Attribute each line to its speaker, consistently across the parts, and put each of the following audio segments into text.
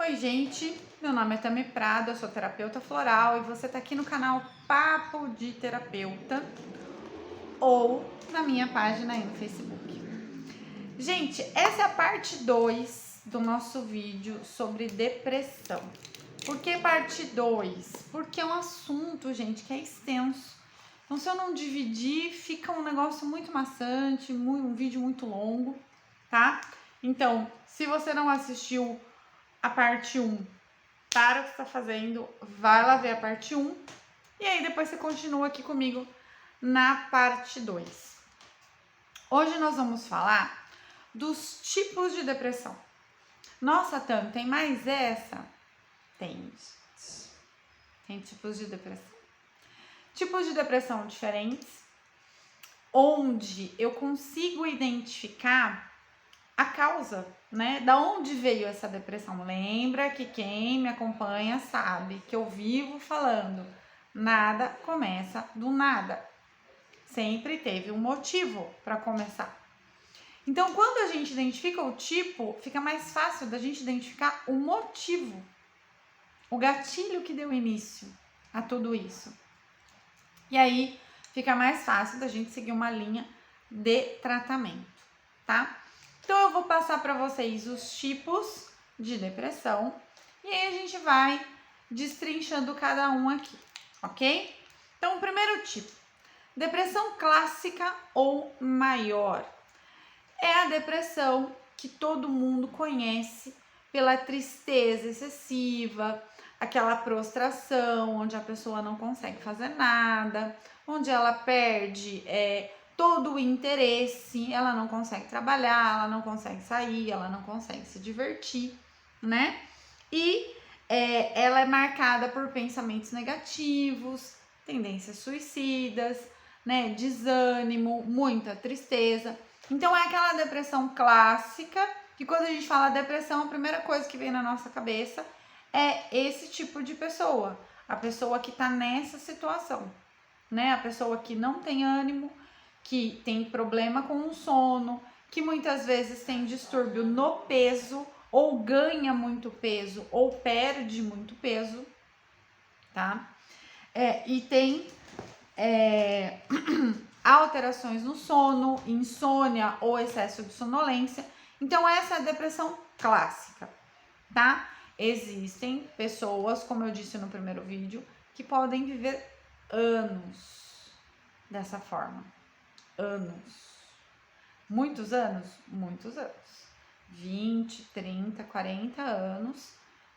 Speaker 1: Oi, gente, meu nome é Tami Prado, eu sou terapeuta floral e você tá aqui no canal Papo de Terapeuta ou na minha página aí no Facebook. Gente, essa é a parte 2 do nosso vídeo sobre depressão. Por que parte 2? Porque é um assunto, gente, que é extenso. Então, se eu não dividir, fica um negócio muito maçante, um vídeo muito longo, tá? Então, se você não assistiu a parte 1, para o que você está fazendo, vai lá ver a parte 1 e aí depois você continua aqui comigo na parte 2. Hoje nós vamos falar dos tipos de depressão. Nossa, Tam, tem mais essa? Tem tipos de depressão. Tipos de depressão diferentes, onde eu consigo identificar a causa, né? Da onde veio essa depressão? Lembra que quem me acompanha sabe que eu vivo falando, nada começa do nada. Sempre teve um motivo para começar. Então, quando a gente identifica o tipo, fica mais fácil da gente identificar o motivo, o gatilho que deu início a tudo isso. E aí, fica mais fácil da gente seguir uma linha de tratamento, tá? Então, eu vou passar para vocês os tipos de depressão e aí a gente vai destrinchando cada um aqui, ok? Então, o primeiro tipo, depressão clássica ou maior, é a depressão que todo mundo conhece pela tristeza excessiva, aquela prostração onde a pessoa não consegue fazer nada, onde ela perde todo o interesse, ela não consegue trabalhar, ela não consegue sair, ela não consegue se divertir, né? E ela é marcada por pensamentos negativos, tendências suicidas, né? Desânimo, muita tristeza. Então é aquela depressão clássica, que quando a gente fala depressão, a primeira coisa que vem na nossa cabeça é esse tipo de pessoa, a pessoa que tá nessa situação, né? A pessoa que não tem ânimo, que tem problema com o sono, que muitas vezes tem distúrbio no peso, ou ganha muito peso, ou perde muito peso, tá? E tem alterações no sono, insônia ou excesso de sonolência. Então, essa é a depressão clássica, tá? Existem pessoas, como eu disse no primeiro vídeo, que podem viver anos dessa forma. Anos. Muitos anos? Muitos anos. 20, 30, 40 anos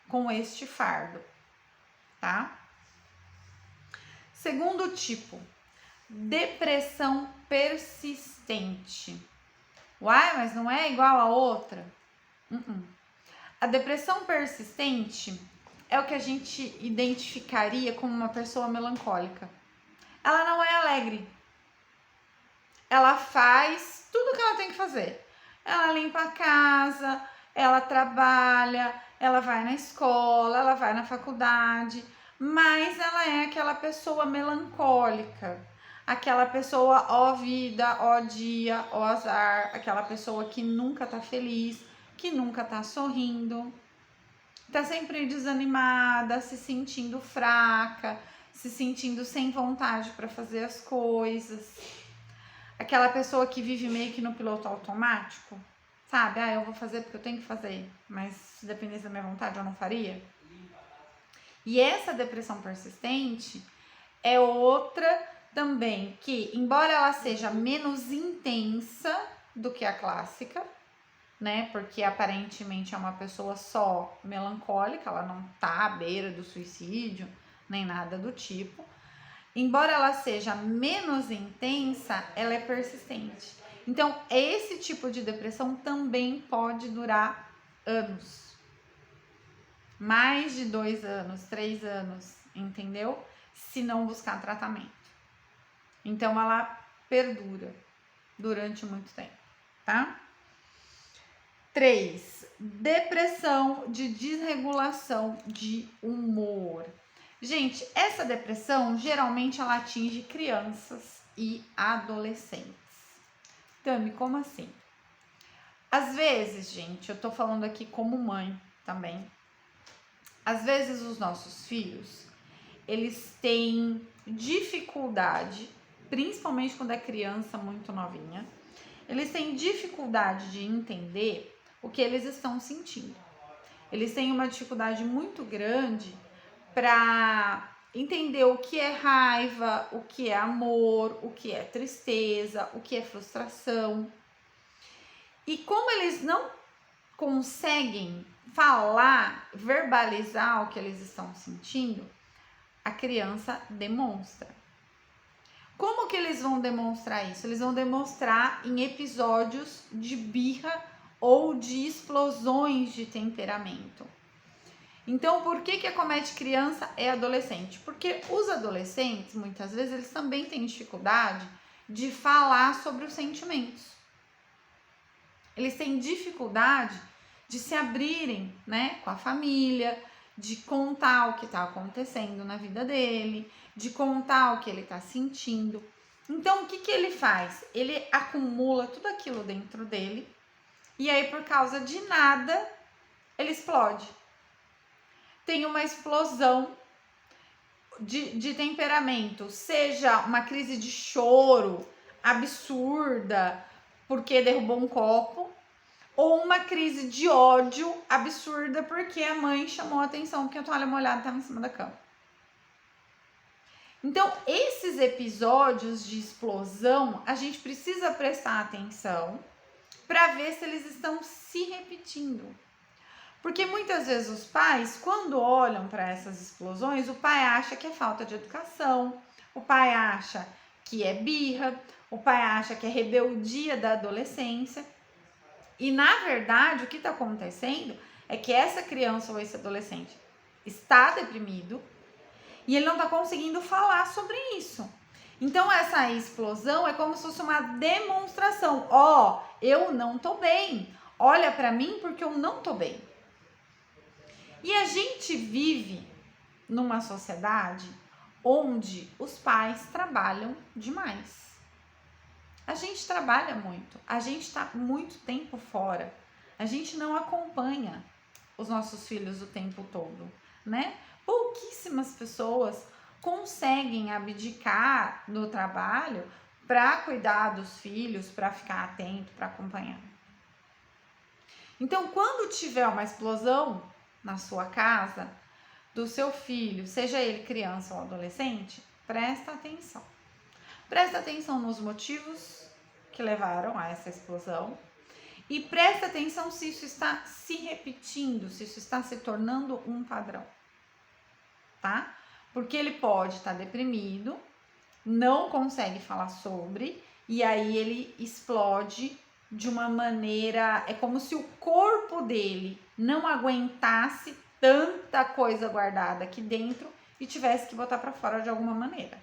Speaker 1: com este fardo, tá? Segundo tipo, depressão persistente. Uai, mas não é igual a outra? A depressão persistente é o que a gente identificaria como uma pessoa melancólica. Ela não é alegre. Ela faz tudo que ela tem que fazer. Ela limpa a casa, ela trabalha, ela vai na escola, ela vai na faculdade, mas ela é aquela pessoa melancólica, aquela pessoa ó vida, ó dia, ó azar, aquela pessoa que nunca tá feliz, que nunca tá sorrindo, tá sempre desanimada, se sentindo fraca, se sentindo sem vontade para fazer as coisas. Aquela pessoa que vive meio que no piloto automático, sabe? Eu vou fazer porque eu tenho que fazer, mas se dependesse da minha vontade eu não faria. E essa depressão persistente é outra também que, embora ela seja menos intensa do que a clássica, né? Porque aparentemente é uma pessoa só melancólica, ela não tá à beira do suicídio, nem nada do tipo. Embora ela seja menos intensa, ela é persistente. Então, esse tipo de depressão também pode durar anos. Mais de 2 anos, 3 anos, entendeu? Se não buscar tratamento. Então, ela perdura durante muito tempo, tá? 3. Depressão de desregulação de humor. Gente, essa depressão geralmente ela atinge crianças e adolescentes. Tami, como assim? Às vezes, gente, eu tô falando aqui como mãe também. às vezes os nossos filhos, eles têm dificuldade, principalmente quando é criança muito novinha, eles têm dificuldade de entender o que eles estão sentindo. Eles têm uma dificuldade muito grande para entender o que é raiva, o que é amor, o que é tristeza, o que é frustração. E como eles não conseguem falar, verbalizar o que eles estão sentindo, a criança demonstra. Como que eles vão demonstrar isso? Eles vão demonstrar em episódios de birra ou de explosões de temperamento. Então, por que acomete criança e adolescente? Porque os adolescentes, muitas vezes, eles também têm dificuldade de falar sobre os sentimentos. Eles têm dificuldade de se abrirem, né, com a família, de contar o que está acontecendo na vida dele, de contar o que ele está sentindo. Então, o que ele faz? Ele acumula tudo aquilo dentro dele e aí, por causa de nada, ele explode. Tem uma explosão de temperamento, seja uma crise de choro absurda porque derrubou um copo, ou uma crise de ódio absurda porque a mãe chamou a atenção porque a toalha molhada estava em cima da cama. Então, esses episódios de explosão, a gente precisa prestar atenção para ver se eles estão se repetindo. Porque muitas vezes os pais, quando olham para essas explosões, o pai acha que é falta de educação, o pai acha que é birra, o pai acha que é rebeldia da adolescência. E na verdade, o que está acontecendo é que essa criança ou esse adolescente está deprimido e ele não está conseguindo falar sobre isso. Então, essa explosão é como se fosse uma demonstração. Ó, eu não tô bem. Olha para mim porque eu não tô bem. E a gente vive numa sociedade onde os pais trabalham demais. A gente trabalha muito, a gente está muito tempo fora, a gente não acompanha os nossos filhos o tempo todo, né? Pouquíssimas pessoas conseguem abdicar do trabalho para cuidar dos filhos, para ficar atento, para acompanhar. Então, quando tiver uma explosão na sua casa, do seu filho, seja ele criança ou adolescente, presta atenção. Presta atenção nos motivos que levaram a essa explosão e presta atenção se isso está se repetindo, se isso está se tornando um padrão, tá? Porque ele pode estar deprimido, não consegue falar sobre, e aí ele explode de uma maneira, é como se o corpo dele não aguentasse tanta coisa guardada aqui dentro e tivesse que botar para fora de alguma maneira.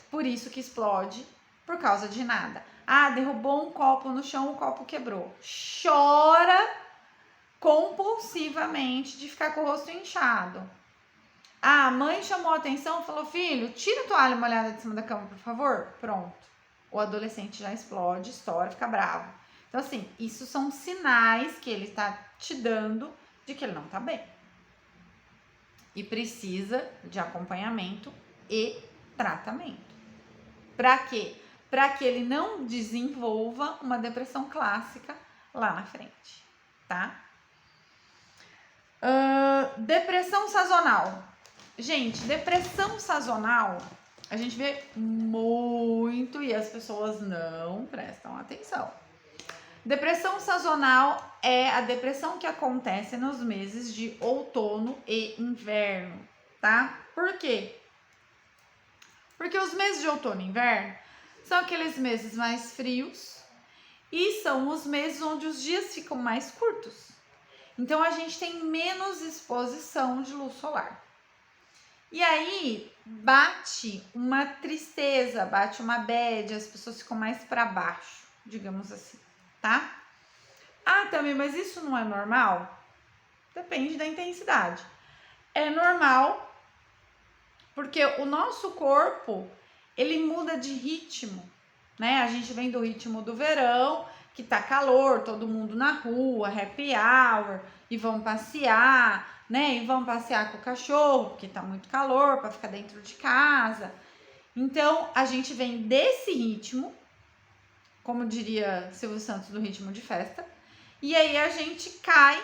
Speaker 1: Por isso que explode, por causa de nada. Ah, derrubou um copo no chão, o copo quebrou. Chora compulsivamente de ficar com o rosto inchado. Ah, a mãe chamou a atenção e falou, filho, tira a toalha molhada de cima da cama, por favor. Pronto. O adolescente já explode, estoura, fica bravo. Então, assim, isso são sinais que ele está te dando de que ele não está bem. E precisa de acompanhamento e tratamento. Para quê? Para que ele não desenvolva uma depressão clássica lá na frente, tá? Depressão sazonal. Gente, depressão sazonal a gente vê muito e as pessoas não prestam atenção. Depressão sazonal é a depressão que acontece nos meses de outono e inverno, tá? Por quê? Porque os meses de outono e inverno são aqueles meses mais frios e são os meses onde os dias ficam mais curtos. Então, a gente tem menos exposição de luz solar. E aí, bate uma tristeza, bate uma bad, as pessoas ficam mais para baixo, digamos assim, tá? Ah, também, mas isso não é normal? Depende da intensidade. É normal porque o nosso corpo, ele muda de ritmo, né? A gente vem do ritmo do verão, que tá calor, todo mundo na rua, happy hour, e vão passear, né? E vão passear com o cachorro, porque tá muito calor, para ficar dentro de casa. Então, a gente vem desse ritmo, como diria Silvio Santos, do ritmo de festa, e aí a gente cai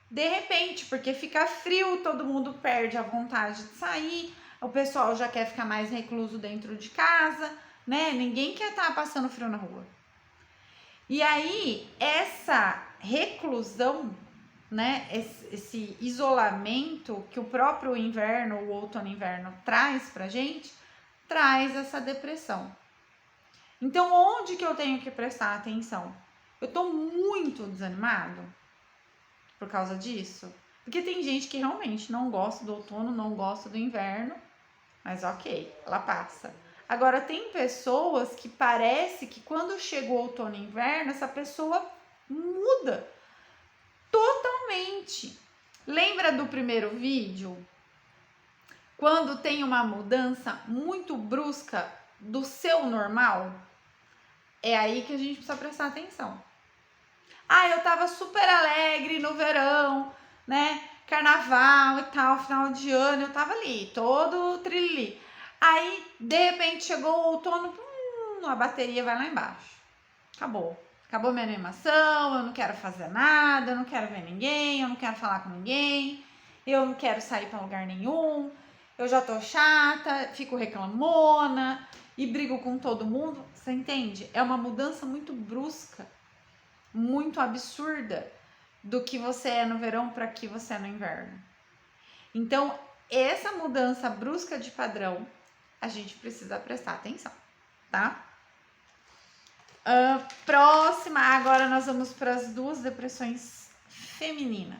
Speaker 1: de repente, porque fica frio, todo mundo perde a vontade de sair, o pessoal já quer ficar mais recluso dentro de casa, né? Ninguém quer estar passando frio na rua. E aí, essa reclusão, né? Esse isolamento que o próprio inverno, o outono e inverno traz pra gente, traz essa depressão. Então, onde que eu tenho que prestar atenção? Eu tô muito desanimado por causa disso? Porque tem gente que realmente não gosta do outono, não gosta do inverno, mas ok, ela passa. Agora, tem pessoas que parece que quando chega o outono e inverno, essa pessoa muda totalmente. Lembra do primeiro vídeo? Quando tem uma mudança muito brusca do seu normal, é aí que a gente precisa prestar atenção. Ah, eu tava super alegre no verão, né? Carnaval e tal, final de ano, eu tava ali, todo trilili. Aí, de repente, chegou o outono, a bateria vai lá embaixo. Acabou. Acabou minha animação, eu não quero fazer nada, eu não quero ver ninguém, eu não quero falar com ninguém, eu não quero sair pra lugar nenhum, eu já tô chata, fico reclamona e brigo com todo mundo. Você entende? É uma mudança muito brusca, muito absurda do que você é no verão para que você é no inverno. Então, essa mudança brusca de padrão, a gente precisa prestar atenção, tá? Próxima, agora nós vamos para as duas depressões femininas.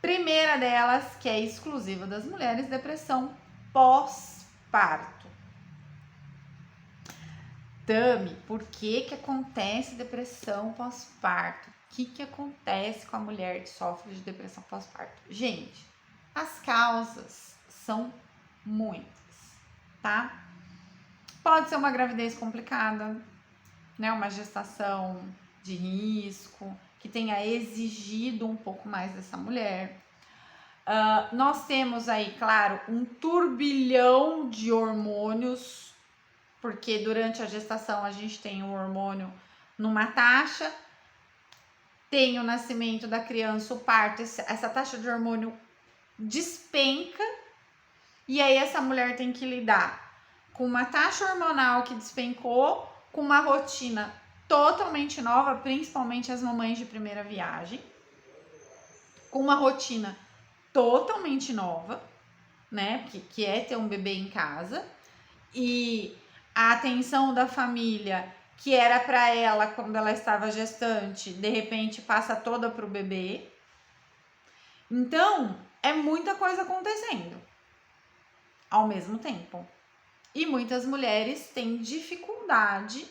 Speaker 1: Primeira delas, que é exclusiva das mulheres, depressão pós-parto. Tami, por que acontece depressão pós-parto? O que acontece com a mulher que sofre de depressão pós-parto? Gente, as causas são muitas, tá? Pode ser uma gravidez complicada, né? Uma gestação de risco, que tenha exigido um pouco mais dessa mulher. Nós temos aí, claro, um turbilhão de hormônios, porque durante a gestação a gente tem o hormônio numa taxa, tem o nascimento da criança, o parto, essa taxa de hormônio despenca, e aí essa mulher tem que lidar com uma taxa hormonal que despencou, com uma rotina totalmente nova, principalmente as mamães de primeira viagem, com uma rotina totalmente nova, né, que é ter um bebê em casa, e a atenção da família, que era para ela quando ela estava gestante, de repente passa toda para o bebê. Então, é muita coisa acontecendo ao mesmo tempo. E muitas mulheres têm dificuldade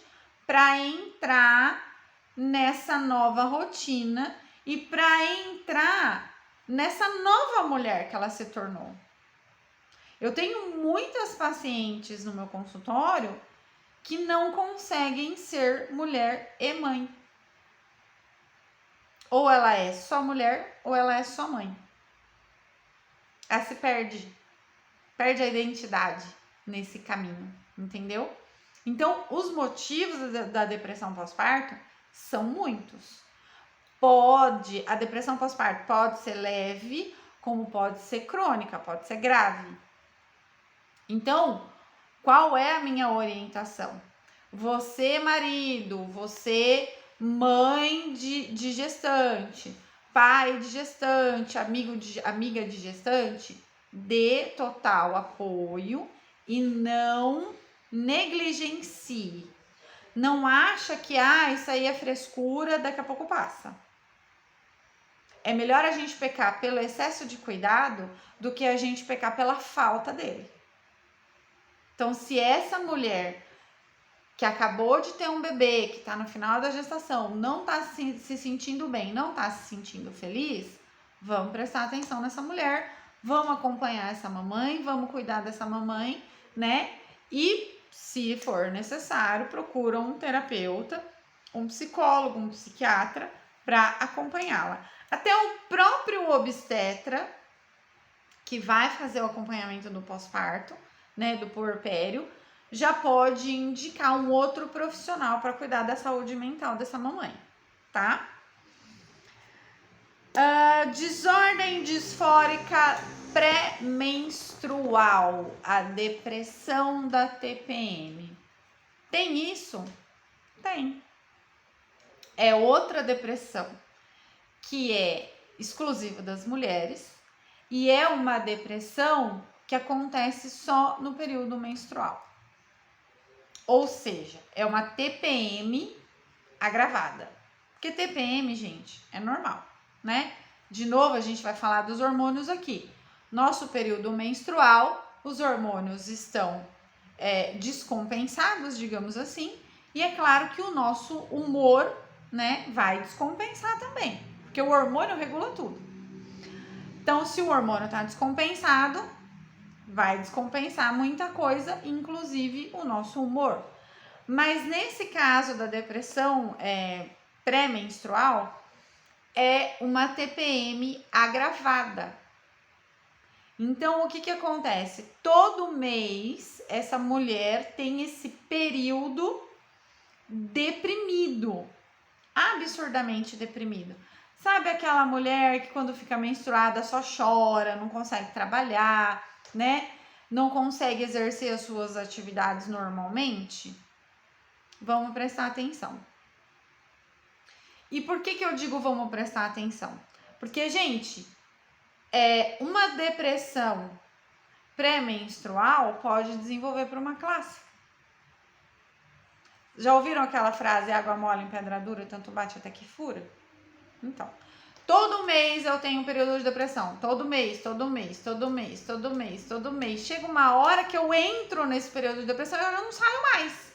Speaker 1: para entrar nessa nova rotina e para entrar nessa nova mulher que ela se tornou. Eu tenho muitas pacientes no meu consultório que não conseguem ser mulher e mãe. Ou ela é só mulher ou ela é só mãe. Ela se perde a identidade nesse caminho, entendeu? Então, os motivos da depressão pós-parto são muitos. A depressão pós-parto pode ser leve, como pode ser crônica, pode ser grave. Então, qual é a minha orientação? Você, marido, você, mãe de gestante, pai de gestante, amiga de gestante, dê total apoio e não negligencie. Não acha que isso aí é frescura, daqui a pouco passa. É melhor a gente pecar pelo excesso de cuidado do que a gente pecar pela falta dele. Então, se essa mulher que acabou de ter um bebê, que está no final da gestação, não está se sentindo bem, não está se sentindo feliz, vamos prestar atenção nessa mulher, vamos acompanhar essa mamãe, vamos cuidar dessa mamãe, né? E, se for necessário, procura um terapeuta um psicólogo, um psiquiatra para acompanhá-la. Até o próprio obstetra, que vai fazer o acompanhamento do pós-parto, né, do puerpério, já pode indicar um outro profissional para cuidar da saúde mental dessa mamãe, tá? Desordem disfórica pré-menstrual, a depressão da TPM. Tem isso? Tem. É outra depressão que é exclusiva das mulheres e é uma depressão que acontece só no período menstrual. Ou seja, é uma TPM agravada. Porque TPM, gente, é normal, né? De novo, a gente vai falar dos hormônios aqui. Nosso período menstrual, os hormônios estão descompensados, digamos assim, e é claro que o nosso humor, né, vai descompensar também, porque o hormônio regula tudo. Então, se o hormônio está descompensado, vai descompensar muita coisa, inclusive o nosso humor. Mas nesse caso da depressão pré-menstrual, é uma TPM agravada. Então, o que acontece? Todo mês, essa mulher tem esse período deprimido, absurdamente deprimido. Sabe aquela mulher que quando fica menstruada só chora, não consegue trabalhar, né? Não consegue exercer as suas atividades normalmente? Vamos prestar atenção. E por que eu digo vamos prestar atenção? Porque, gente, uma depressão pré-menstrual pode desenvolver para uma clássica. Já ouviram aquela frase, água mole em pedra dura, tanto bate até que fura? Então, todo mês eu tenho um período de depressão. Todo mês. Chega uma hora que eu entro nesse período de depressão e eu não saio mais.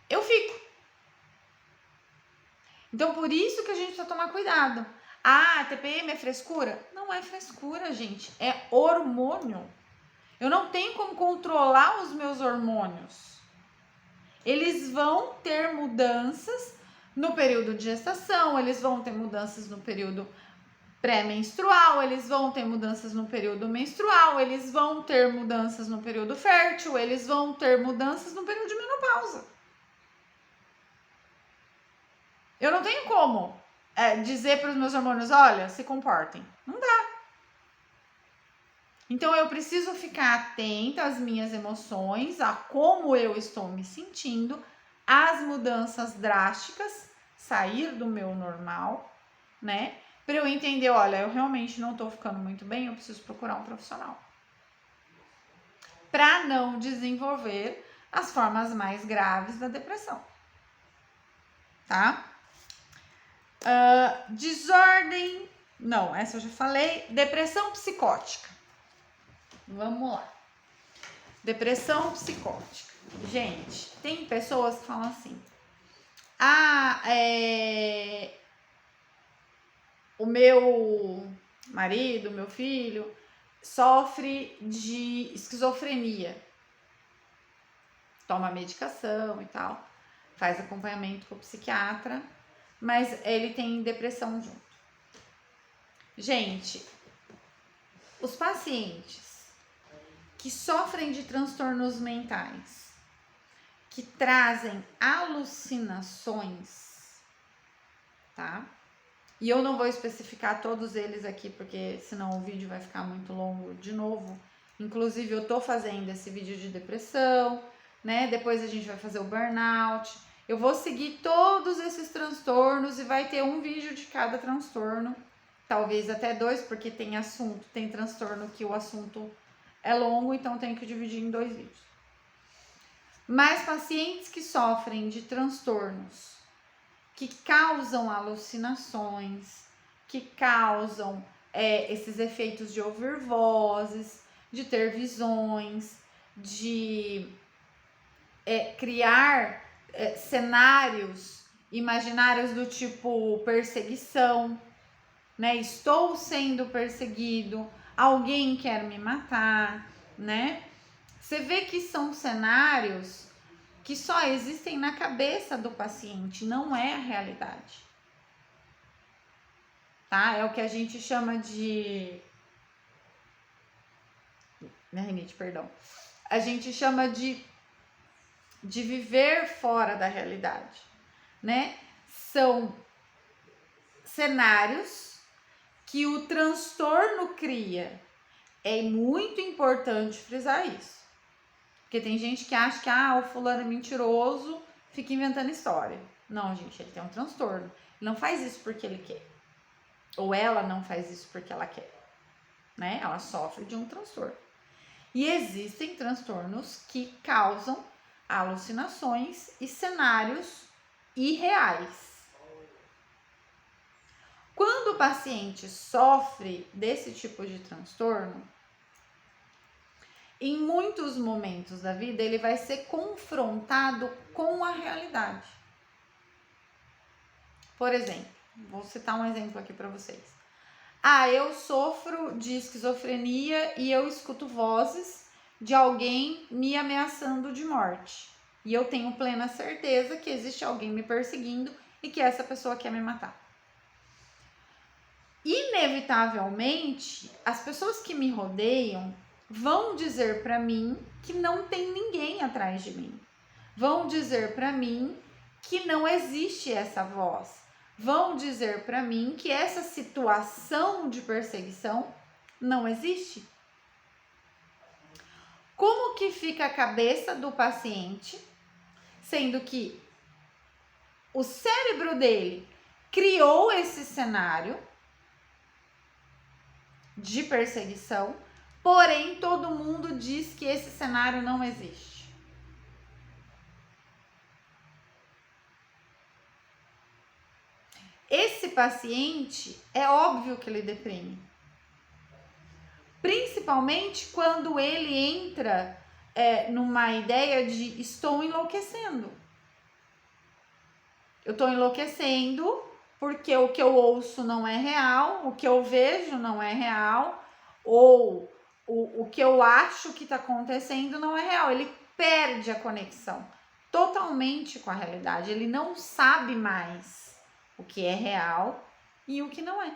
Speaker 1: Eu fico. Então, por isso que a gente precisa tomar cuidado. Ah, TPM é frescura? Não é frescura, gente. É hormônio. Eu não tenho como controlar os meus hormônios. Eles vão ter mudanças no período de gestação, eles vão ter mudanças no período pré-menstrual, eles vão ter mudanças no período menstrual, eles vão ter mudanças no período fértil, eles vão ter mudanças no período de menopausa. Eu não tenho como dizer para os meus hormônios, olha, se comportem. Não dá. Então, eu preciso ficar atenta às minhas emoções, a como eu estou me sentindo, às mudanças drásticas, sair do meu normal, né? Para eu entender, olha, eu realmente não estou ficando muito bem, eu preciso procurar um profissional. Para não desenvolver as formas mais graves da depressão. Tá? Desordem... Não, essa eu já falei. Depressão psicótica. Vamos lá. Depressão psicótica. Gente, tem pessoas que falam assim: o meu marido, meu filho, sofre de esquizofrenia. Toma medicação e tal, faz acompanhamento com o psiquiatra, mas ele tem depressão junto. Gente, os pacientes que sofrem de transtornos mentais, que trazem alucinações, tá? E eu não vou especificar todos eles aqui, porque senão o vídeo vai ficar muito longo de novo. Inclusive, eu tô fazendo esse vídeo de depressão, né? Depois a gente vai fazer o burnout. Eu vou seguir todos esses transtornos e vai ter um vídeo de cada transtorno. Talvez até 2, porque tem assunto, tem transtorno que o assunto é longo, então tenho que dividir em 2 vídeos. Mas pacientes que sofrem de transtornos que causam alucinações, que causam esses efeitos de ouvir vozes, de ter visões, de criar cenários imaginários do tipo perseguição, né? Estou sendo perseguido, alguém quer me matar, né? Você vê que são cenários que só existem na cabeça do paciente, não é a realidade. Tá? É o que a gente chama de... rinite, perdão. A gente chama de viver fora da realidade, né? São cenários que o transtorno cria. É muito importante frisar isso. Porque tem gente que acha que o fulano é mentiroso, fica inventando história. Não, gente, ele tem um transtorno. Ele não faz isso porque ele quer. Ou ela não faz isso porque ela quer, né? Ela sofre de um transtorno. E existem transtornos que causam alucinações e cenários irreais. Quando o paciente sofre desse tipo de transtorno, em muitos momentos da vida ele vai ser confrontado com a realidade. Por exemplo, vou citar um exemplo aqui para vocês. Eu sofro de esquizofrenia e eu escuto vozes de alguém me ameaçando de morte. E eu tenho plena certeza que existe alguém me perseguindo e que essa pessoa quer me matar. Inevitavelmente, as pessoas que me rodeiam vão dizer para mim que não tem ninguém atrás de mim. Vão dizer para mim que não existe essa voz. Vão dizer para mim que essa situação de perseguição não existe. Como que fica a cabeça do paciente, sendo que o cérebro dele criou esse cenário de perseguição, porém todo mundo diz que esse cenário não existe. Esse paciente, é óbvio que ele deprime. Principalmente quando ele entra numa ideia de estou enlouquecendo. Eu estou enlouquecendo porque o que eu ouço não é real, o que eu vejo não é real, ou o que eu acho que está acontecendo não é real. Ele perde a conexão totalmente com a realidade. Ele não sabe mais o que é real e o que não é.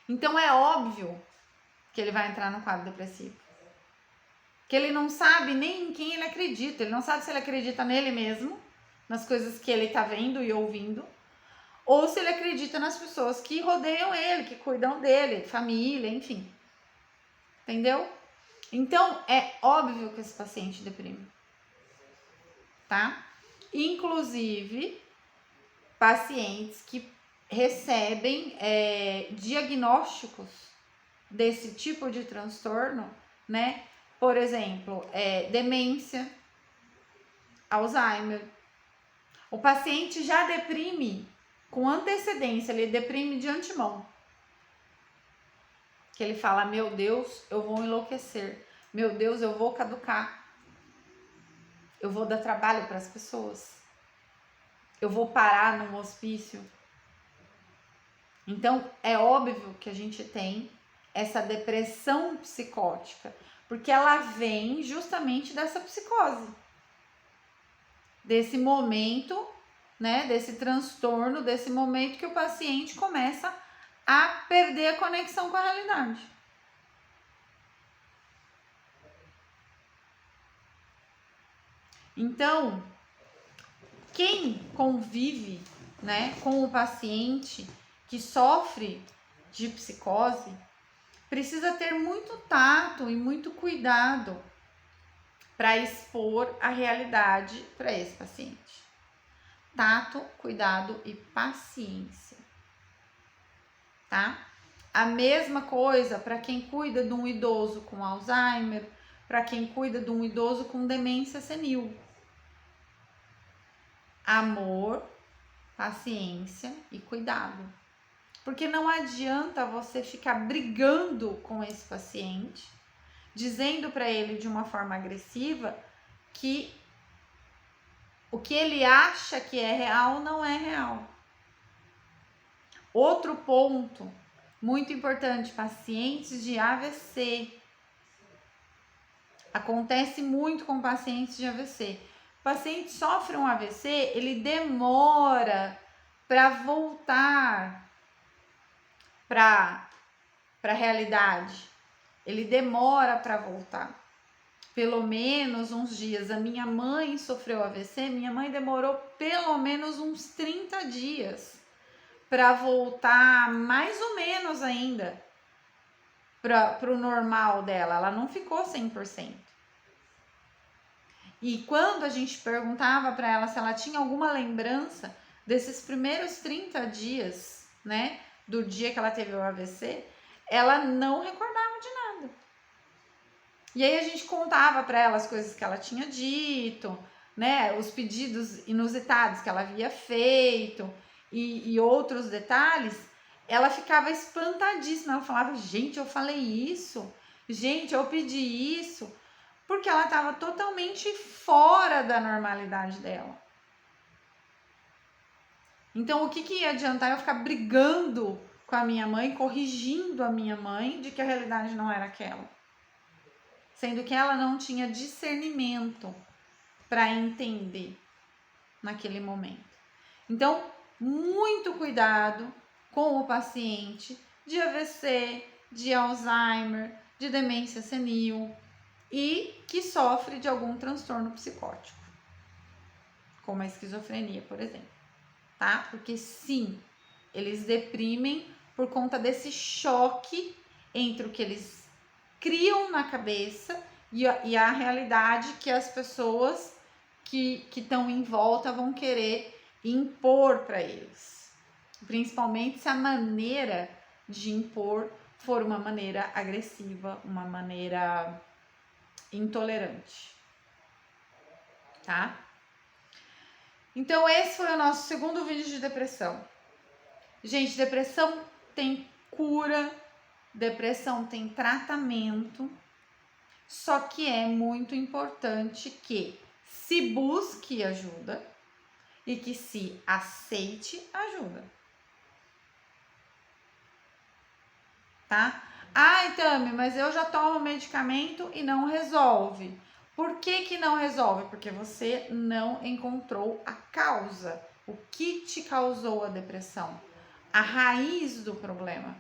Speaker 1: Então é óbvio que ele vai entrar no quadro depressivo. Que ele não sabe nem em quem ele acredita. Ele não sabe se ele acredita nele mesmo, nas coisas que ele tá vendo e ouvindo, ou se ele acredita nas pessoas que rodeiam ele, que cuidam dele, família, enfim. Entendeu? Então é óbvio que esse paciente deprime. Tá? Inclusive, pacientes que recebem diagnósticos desse tipo de transtorno, né? Por exemplo, demência, Alzheimer. O paciente já deprime com antecedência, ele deprime de antemão. Que ele fala, meu Deus, eu vou enlouquecer. Meu Deus, eu vou caducar. Eu vou dar trabalho para as pessoas. Eu vou parar num hospício. Então, é óbvio que a gente tem essa depressão psicótica, porque ela vem justamente dessa psicose. Desse momento, né, desse transtorno, desse momento que o paciente começa a perder a conexão com a realidade. Então, quem convive, né, com o paciente que sofre de psicose precisa ter muito tato e muito cuidado para expor a realidade para esse paciente. Tato, cuidado e paciência, tá? A mesma coisa para quem cuida de um idoso com Alzheimer, para quem cuida de um idoso com demência senil. Amor, paciência e cuidado. Porque não adianta você ficar brigando com esse paciente, dizendo para ele de uma forma agressiva que o que ele acha que é real não é real. Outro ponto muito importante, pacientes de AVC. Acontece muito com pacientes de AVC. O paciente sofre um AVC, ele demora para voltar para a realidade. Ele demora para voltar. Pelo menos uns dias. A minha mãe sofreu AVC, minha mãe demorou pelo menos uns 30 dias para voltar mais ou menos ainda para o normal dela. Ela não ficou 100%. E quando a gente perguntava para ela se ela tinha alguma lembrança desses primeiros 30 dias, né, do dia que ela teve o AVC, ela não recordava de nada. E aí a gente contava para ela as coisas que ela tinha dito, né, os pedidos inusitados que ela havia feito e outros detalhes. Ela ficava espantadíssima. Ela falava: gente, eu falei isso, gente, eu pedi isso, porque ela estava totalmente fora da normalidade dela. Então, o que ia adiantar eu ficar brigando com a minha mãe, corrigindo a minha mãe de que a realidade não era aquela? Sendo que ela não tinha discernimento para entender naquele momento. Então, muito cuidado com o paciente de AVC, de Alzheimer, de demência senil e que sofre de algum transtorno psicótico, como a esquizofrenia, por exemplo, tá? Porque sim, eles deprimem por conta desse choque entre o que eles criam na cabeça e a realidade que as pessoas que estão em volta vão querer impor para eles. Principalmente se a maneira de impor for uma maneira agressiva, uma maneira intolerante. Tá? Então, esse foi o nosso segundo vídeo de depressão. Gente, depressão tem cura, depressão tem tratamento, só que é muito importante que se busque ajuda e que se aceite ajuda. Tá? Ai, Tami, mas eu já tomo medicamento e não resolve. Por que não resolve? Porque você não encontrou a causa. O que te causou a depressão? A raiz do problema.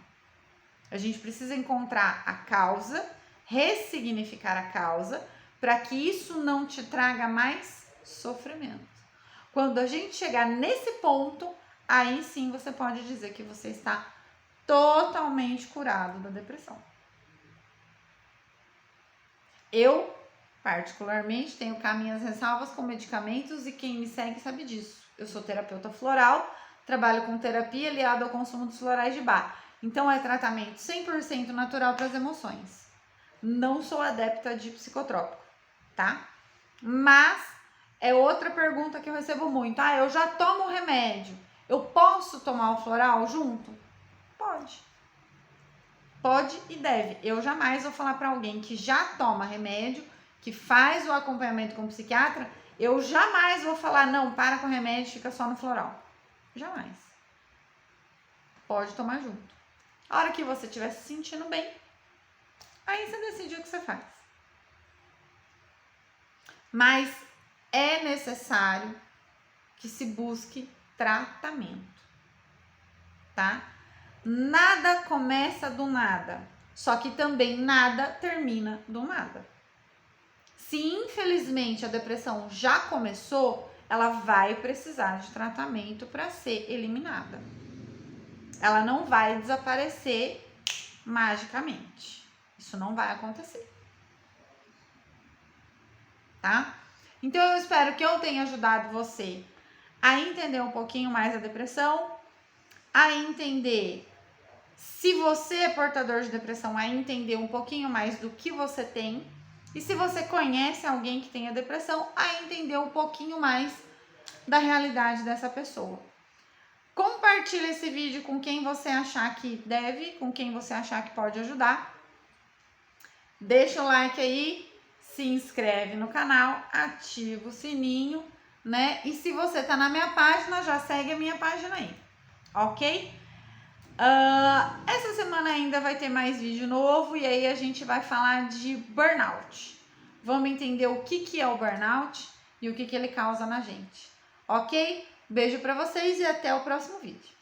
Speaker 1: A gente precisa encontrar a causa, ressignificar a causa, para que isso não te traga mais sofrimento. Quando a gente chegar nesse ponto, aí sim você pode dizer que você está totalmente curado da depressão. Eu, particularmente, tenho cá minhas ressalvas com medicamentos e quem me segue sabe disso. Eu sou terapeuta floral, trabalho com terapia aliada ao consumo dos florais de Bach. Então, é tratamento 100% natural para as emoções. Não sou adepta de psicotrópico, tá? Mas é outra pergunta que eu recebo muito. Ah, eu já tomo remédio. Eu posso tomar o floral junto? Pode. Pode e deve. Eu jamais vou falar para alguém que já toma remédio, que faz o acompanhamento com o psiquiatra, eu jamais vou falar, não, para com o remédio, fica só no floral. Jamais. Pode tomar junto. A hora que você estiver se sentindo bem, aí você decide o que você faz. Mas é necessário que se busque tratamento, tá? Nada começa do nada, só que também nada termina do nada. Se infelizmente a depressão já começou, ela vai precisar de tratamento para ser eliminada. Ela não vai desaparecer magicamente. Isso não vai acontecer. Tá? Então eu espero que eu tenha ajudado você a entender um pouquinho mais a depressão, a entender se você é portador de depressão, a entender um pouquinho mais do que você tem, e se você conhece alguém que tenha depressão, a entender um pouquinho mais da realidade dessa pessoa. Compartilhe esse vídeo com quem você achar que deve, com quem você achar que pode ajudar. Deixa o like aí, se inscreve no canal, ativa o sininho, né? E se você tá na minha página, já segue a minha página aí, ok? Essa semana ainda vai ter mais vídeo novo e aí a gente vai falar de burnout. vamos entender o que é o burnout e o que ele causa na gente. Ok? Beijo para vocês e até o próximo vídeo.